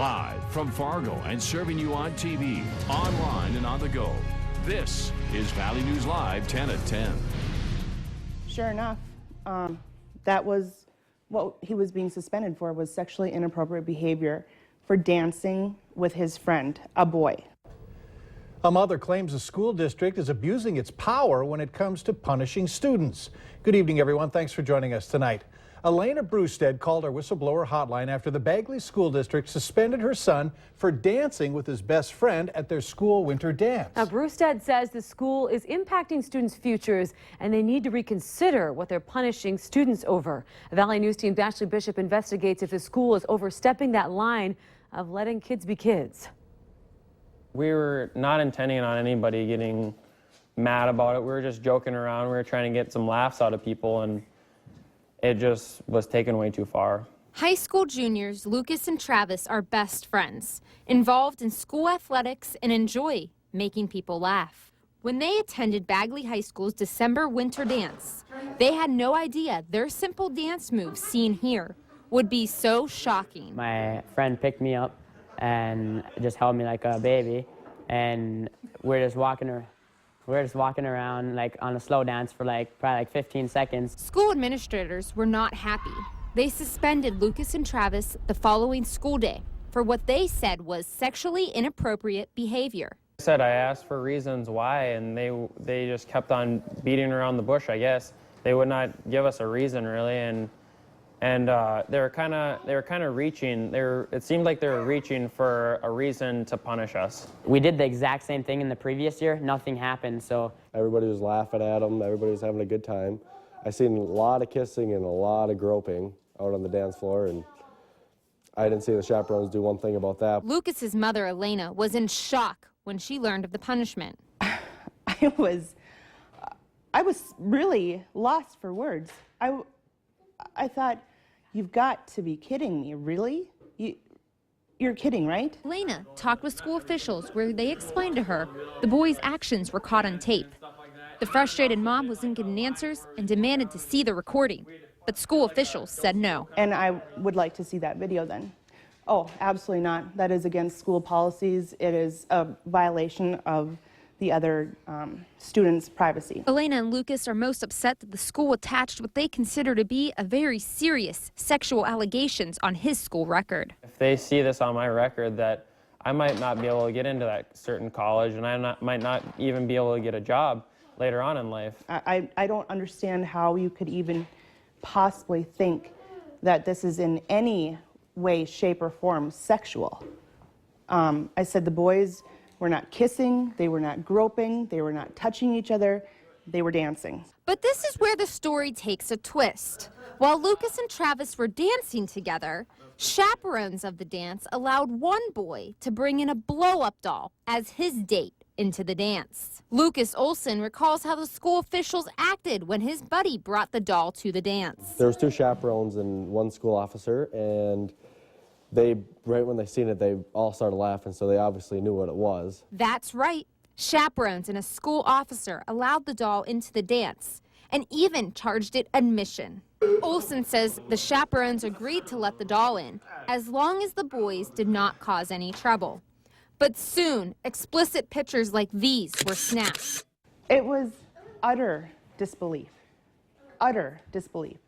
Live from Fargo and serving you on TV, online, and on the go. This is Valley News Live 10 at 10. Sure enough, that was what he was being suspended for, was sexually inappropriate behavior for dancing with his friend, a boy. A mother claims the school district is abusing its power when it comes to punishing students. Good evening, everyone. Thanks for joining us tonight. Elena Brewstead called our whistleblower hotline after the Bagley School District suspended her son for dancing with his best friend at their school winter dance. Now, Brewstead says the school is impacting students' futures and they need to reconsider what they're punishing students over. Valley News Team's Ashley Bishop investigates if the school is overstepping that line of letting kids be kids. We were not intending on anybody getting mad about it. We were just joking around. We were trying to get some laughs out of people, and it just was taken way too far. High school juniors Lucas and Travis are best friends, involved in school athletics and enjoy making people laugh. When they attended Bagley High School's December winter dance, they had no idea their simple dance moves seen here would be so shocking. My friend picked me up and just held me like a baby, and we're just walking around like on a slow dance for probably 15 seconds. School administrators were not happy. They suspended Lucas and Travis the following school day for what they said was sexually inappropriate behavior. I asked for reasons why, and they just kept on beating around the bush, I guess. They would not give us a reason, really, and they were kind of reaching. It seemed like they were reaching for a reason to punish us. We did the exact same thing in the previous year. Nothing happened, so. Everybody was laughing at them. Everybody was having a good time. I seen a lot of kissing and a lot of groping out on the dance floor, and I didn't see the chaperones do one thing about that. Lucas's mother, Elena, was in shock when she learned of the punishment. I was really lost for words. I thought, you've got to be kidding me, really? You're kidding, right? Elena talked with school officials where they explained to her the boy's actions were caught on tape. The frustrated mom wasn't getting answers and demanded to see the recording, but school officials said no. And I would like to see that video then. Oh, absolutely not. That is against school policies. It is a violation of the other students' privacy. Elena and Lucas are most upset that the school attached what they consider to be a very serious sexual allegations on his school record. If they see this on my record, that I might not be able to get into that certain college, and I might not even be able to get a job later on in life. I don't understand how you could even possibly think that this is in any way, shape, or form sexual. I said the boys were not kissing, they were not groping, they were not touching each other, they were dancing. But this is where the story takes a twist. While Lucas and Travis were dancing together, chaperones of the dance allowed one boy to bring in a blow-up doll as his date into the dance. Lucas Olson recalls how the school officials acted when his buddy brought the doll to the dance. There was 2 chaperones and 1 school officer, and right when they seen it, they all started laughing, so they obviously knew what it was. That's right. Chaperones and a school officer allowed the doll into the dance and even charged it admission. Olson says the chaperones agreed to let the doll in as long as the boys did not cause any trouble. But soon, explicit pictures like these were snapped. It was utter disbelief. Utter disbelief.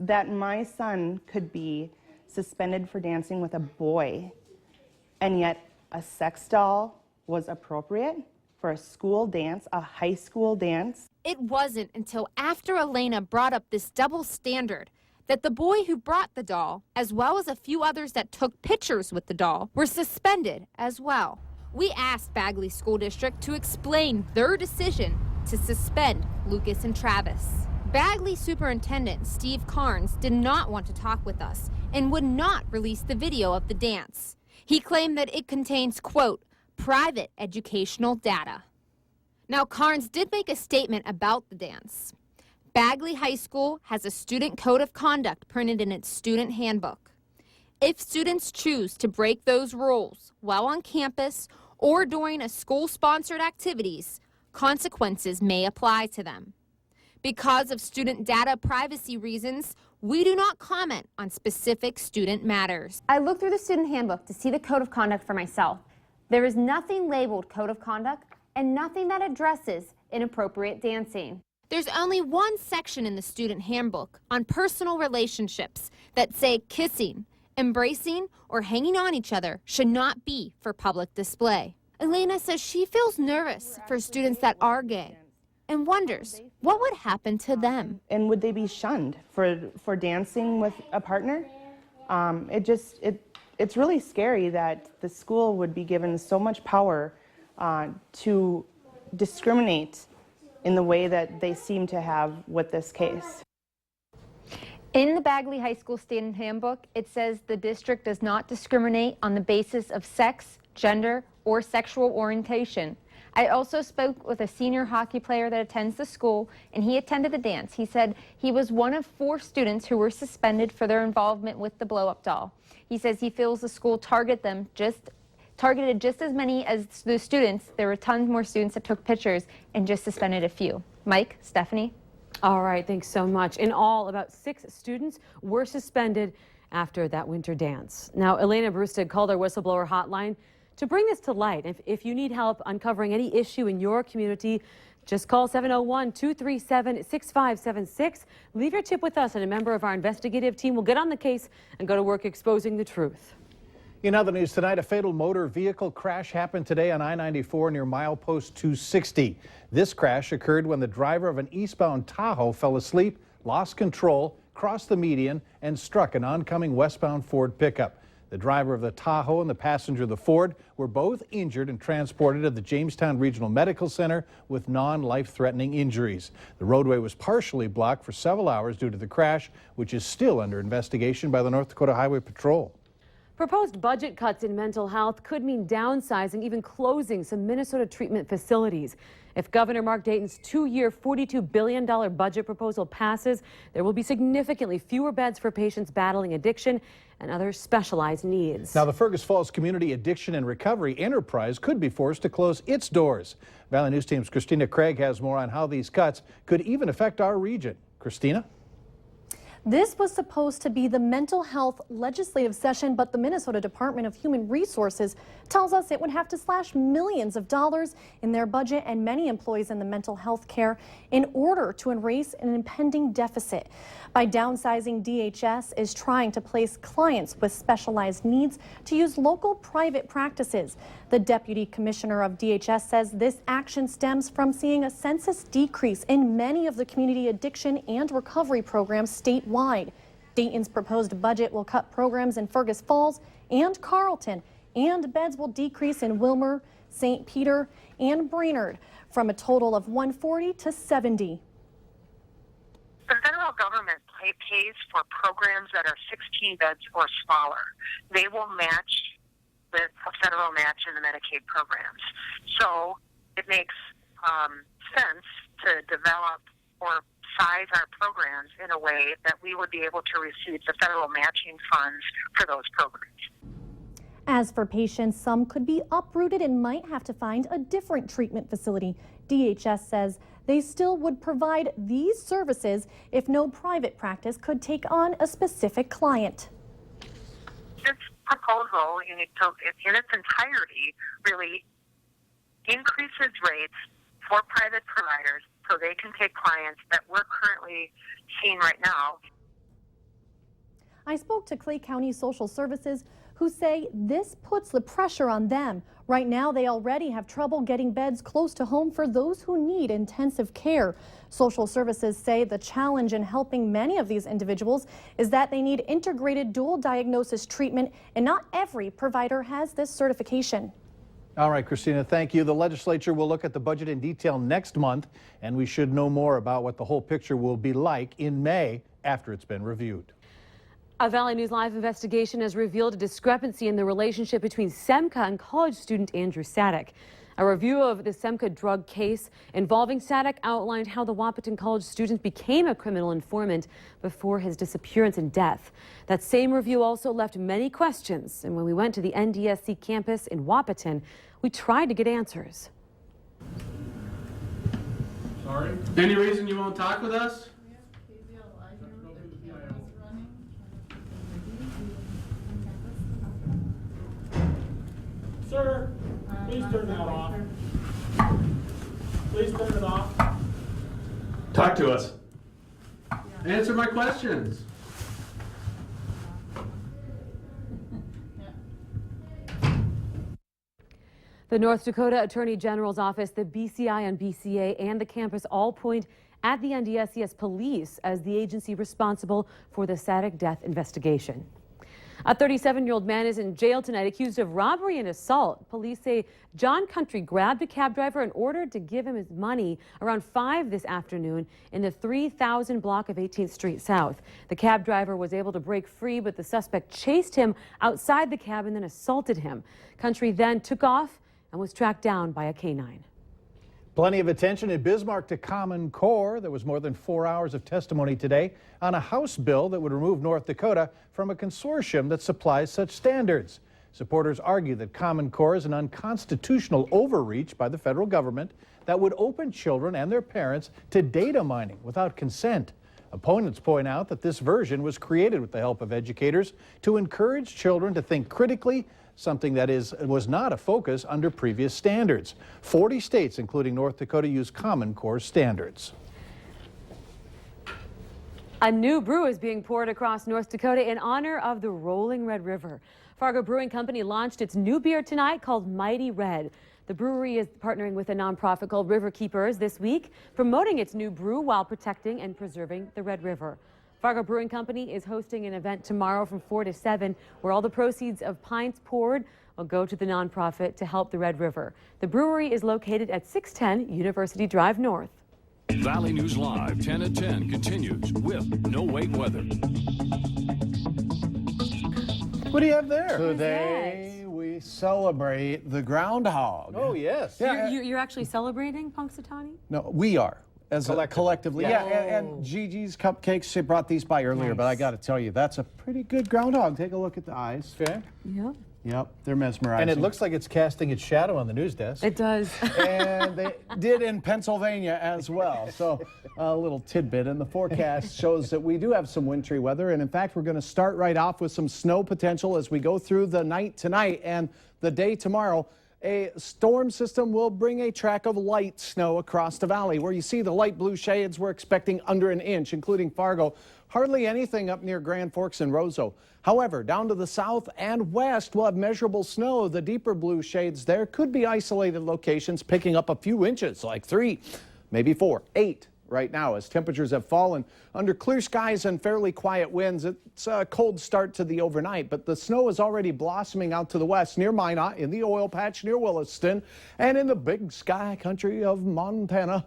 That my son could be suspended for dancing with a boy, and yet a sex doll was appropriate for a school dance, a high school dance. It wasn't until after Elena brought up this double standard that the boy who brought the doll, as well as a few others that took pictures with the doll, were suspended as well. We asked Bagley School District to explain their decision to suspend Lucas and Travis. Bagley Superintendent Steve Carnes did not want to talk with us and would not release the video of the dance. He claimed that it contains, quote, private educational data. Now, Carnes did make a statement about the dance. Bagley High School has a student code of conduct printed in its student handbook. If students choose to break those rules while on campus or during a school-sponsored activities, consequences may apply to them. Because of student data privacy reasons, we do not comment on specific student matters. I looked through the student handbook to see the code of conduct for myself. There is nothing labeled code of conduct and nothing that addresses inappropriate dancing. There's only one section in the student handbook on personal relationships that say kissing, embracing, or hanging on each other should not be for public display. Elena says she feels nervous for students that are gay and wonders what would happen to them. And would they be shunned for dancing with a partner? It's really scary that the school would be given so much power to discriminate in the way that they seem to have with this case. In the Bagley High School student handbook, it says the district does not discriminate on the basis of sex, gender, or sexual orientation. I also spoke with a senior hockey player that attends the school, and he attended the dance. He said he was one of 4 students who were suspended for their involvement with the blow-up doll. He says he feels the school targeted just as many as the students. There were tons more students that took pictures and just suspended a few. Mike, Stephanie? All right, thanks so much. In all, about 6 students were suspended after that winter dance. Now, Elena Brewstead called our whistleblower hotline to bring this to light. If you need help uncovering any issue in your community, just call 701-237-6576. Leave your tip with us, and a member of our investigative team will get on the case and go to work exposing the truth. In other news tonight, a fatal motor vehicle crash happened today on I-94 near milepost 260. This crash occurred when the driver of an eastbound Tahoe fell asleep, lost control, crossed the median, and struck an oncoming westbound Ford pickup. The driver of the Tahoe and the passenger of the Ford were both injured and transported to the Jamestown Regional Medical Center with non-life-threatening injuries. The roadway was partially blocked for several hours due to the crash, which is still under investigation by the North Dakota Highway Patrol. Proposed budget cuts in mental health could mean downsizing, even closing some Minnesota treatment facilities. If Governor Mark Dayton's 2-year, $42 billion budget proposal passes, there will be significantly fewer beds for patients battling addiction and other specialized needs. Now, the Fergus Falls Community Addiction and Recovery Enterprise could be forced to close its doors. Valley News Team's Christina Craig has more on how these cuts could even affect our region. Christina? This was supposed to be the mental health legislative session, but the Minnesota Department of Human Resources tells us it would have to slash millions of dollars in their budget and many employees in the mental health care in order to erase an impending deficit. By downsizing, DHS is trying to place clients with specialized needs to use local private practices. The Deputy Commissioner of DHS says this action stems from seeing a census decrease in many of the community addiction and recovery programs statewide. Dayton's proposed budget will cut programs in Fergus Falls and Carlton, and beds will decrease in Wilmer, St. Peter, and Brainerd from a total of 140 to 70. The federal government pays for programs that are 16 beds or smaller. They will match with a federal match in the Medicaid programs. So it makes sense to develop or size our programs in a way that we would be able to receive the federal matching funds for those programs. As for patients, some could be uprooted and might have to find a different treatment facility. DHS says they still would provide these services if no private practice could take on a specific client. This proposal in its entirety really increases rates for private providers so they can take clients that we're currently seeing right now. I spoke to Clay County Social Services, who say this puts the pressure on them. Right now, they already have trouble getting beds close to home for those who need intensive care. Social Services say the challenge in helping many of these individuals is that they need integrated dual diagnosis treatment, and not every provider has this certification. All right, Christina, thank you. The legislature will look at the budget in detail next month, and we should know more about what the whole picture will be like in May after it's been reviewed. A Valley News Live investigation has revealed a discrepancy in the relationship between Semka and college student Andrew Sadek. A review of the Semka drug case involving Sadek outlined how the Wahpeton College student became a criminal informant before his disappearance and death. That same review also left many questions, and when we went to the NDSC campus in Wahpeton, we tried to get answers. Sorry? Any reason you won't talk with us? Sir, please turn that off. Please turn it off. Talk to us. Answer my questions. The North Dakota Attorney General's office, the BCI and BCA, and the campus all point at the NDSCS police as the agency responsible for the Sadek death investigation. A 37-year-old man is in jail tonight accused of robbery and assault. Police say John Country grabbed a cab driver and ordered to give him his money around 5 this afternoon in the 3000 block of 18th Street South. The cab driver was able to break free, but the suspect chased him outside the cab and then assaulted him. Country then took off and was tracked down by a canine. Plenty of attention in Bismarck to Common Core. There was more than 4 hours of testimony today on a House bill that would remove North Dakota from a consortium that supplies such standards. Supporters argue that Common Core is an unconstitutional overreach by the federal government that would open children and their parents to data mining without consent. Opponents point out that this version was created with the help of educators to encourage children to think critically, something that was not a focus under previous standards. 40 states, including North Dakota, use Common Core standards. A new brew is being poured across North Dakota in honor of the rolling Red River. Fargo Brewing Company launched its new beer tonight called Mighty Red. The brewery is partnering with a nonprofit called River Keepers this week, promoting its new brew while protecting and preserving the Red River. Fargo Brewing Company is hosting an event tomorrow from 4 to 7 where all the proceeds of pints poured will go to the nonprofit to help the Red River. The brewery is located at 610 University Drive North. Valley News Live 10 at 10 continues with no wait weather. What do you have there? Today we celebrate the groundhog. Oh, yes. Yeah, You're actually celebrating Punxsutawney? no, we are. As collectively. Yeah. And Gigi's Cupcakes, she brought these by earlier, but I got to tell you, that's a pretty good groundhog. Take a look at the eyes. Okay. Yep. Yep, they're mesmerizing. And it looks like it's casting its shadow on the news desk. It does. And they did in Pennsylvania as well. So a little tidbit. And the forecast shows that we do have some wintry weather. And in fact, we're going to start right off with some snow potential as we go through the night tonight and the day tomorrow. A storm system will bring a track of light snow across the valley. Where you see the light blue shades, we're expecting under an inch, including Fargo. Hardly anything up near Grand Forks and Roseau. However, down to the south and west, we'll have measurable snow. The deeper blue shades there could be isolated locations picking up a few inches, like 3, maybe 4, 8 right now as temperatures have fallen. Under clear skies and fairly quiet winds, it's a cold start to the overnight, but the snow is already blossoming out to the west near Minot, in the oil patch near Williston, and in the big sky country of Montana.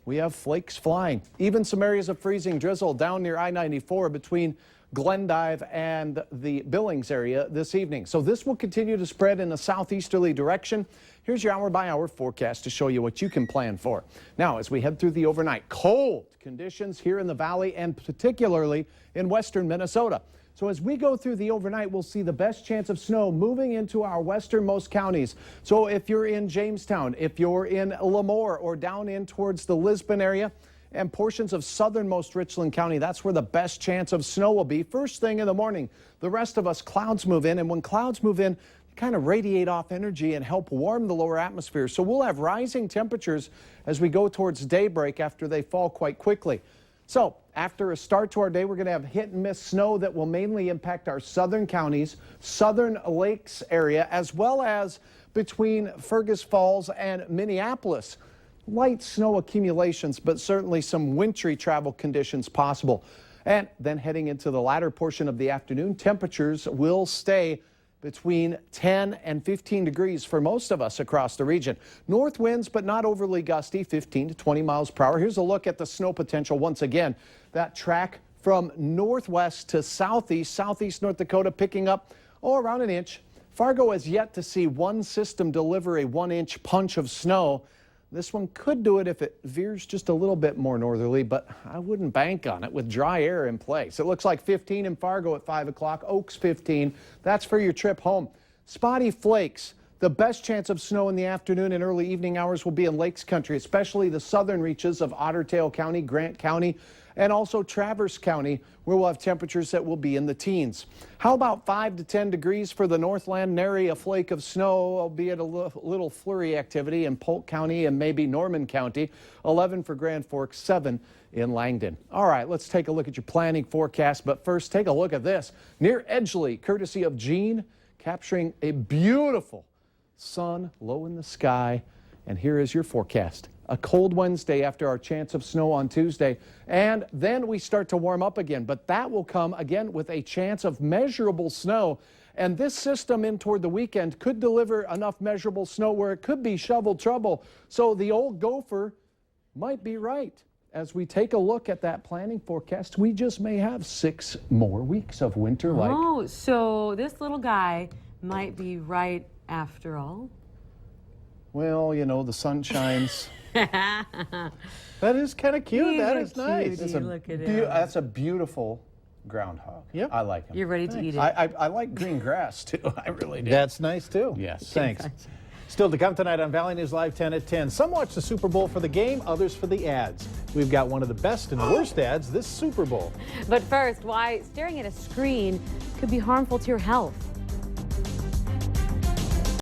We have flakes flying. Even some areas of freezing drizzle down near I-94 between Glendive and the Billings area this evening. So this will continue to spread in a southeasterly direction. Here's your hour-by-hour forecast to show you what you can plan for. Now, as we head through the overnight, cold conditions here in the valley and particularly in western Minnesota. So as we go through the overnight, we'll see the best chance of snow moving into our westernmost counties. So if you're in Jamestown, if you're in Lemoore or down in towards the Lisbon area, and portions of southernmost Richland County, that's where the best chance of snow will be. First thing in the morning, the rest of us, clouds move in, and when clouds move in, they kind of radiate off energy and help warm the lower atmosphere. So we'll have rising temperatures as we go towards daybreak after they fall quite quickly. So after a start to our day, we're going to have hit and miss snow that will mainly impact our southern counties, southern lakes area, as well as between Fergus Falls and Minneapolis. Light snow accumulations, but certainly some wintry travel conditions possible. And then heading into the latter portion of the afternoon, temperatures will stay between 10 and 15 degrees for most of us across the region. North winds, but not overly gusty, 15 to 20 miles per hour. Here's a look at the snow potential once again. That track from northwest to southeast, southeast North Dakota picking up, around an inch. Fargo has yet to see one system deliver a 1-inch punch of snow. This one could do it if it veers just a little bit more northerly, but I wouldn't bank on it with dry air in place. It looks like 15 in Fargo at 5 o'clock, Oaks 15. That's for your trip home. Spotty flakes. The best chance of snow in the afternoon and early evening hours will be in Lakes Country, especially the southern reaches of Otter Tail County, Grant County, and also Traverse County, where we'll have temperatures that will be in the teens. How about 5 to 10 degrees for the Northland? Nary a flake of snow, albeit a little flurry activity in Polk County and maybe Norman County. 11 for Grand Forks, 7 in Langdon. All right, let's take a look at your planning forecast, but first take a look at this. Near Edgeley, courtesy of Gene, capturing a beautiful sun low in the sky. And here is your forecast. A cold Wednesday after our chance of snow on Tuesday, and then we start to warm up again, but that will come again with a chance of measurable snow. And this system in toward the weekend could deliver enough measurable snow where it could be shovel trouble. So the old gopher might be right. As we take a look at that planning forecast, we just may have 6 more weeks of winter like. Oh, so this little guy might be right after all. Well, you know, the sun shines. That is kind of cute. That is nice. Look at him. That's a beautiful groundhog. Yep. I like him. You're ready to eat it. I like green grass, too. I really do. That's nice, too. Yes. Thanks. Still to come tonight on Valley News Live 10 at 10. Some watch the Super Bowl for the game, others for the ads. We've got one of the best and worst ads this Super Bowl. But first, why staring at a screen could be harmful to your health.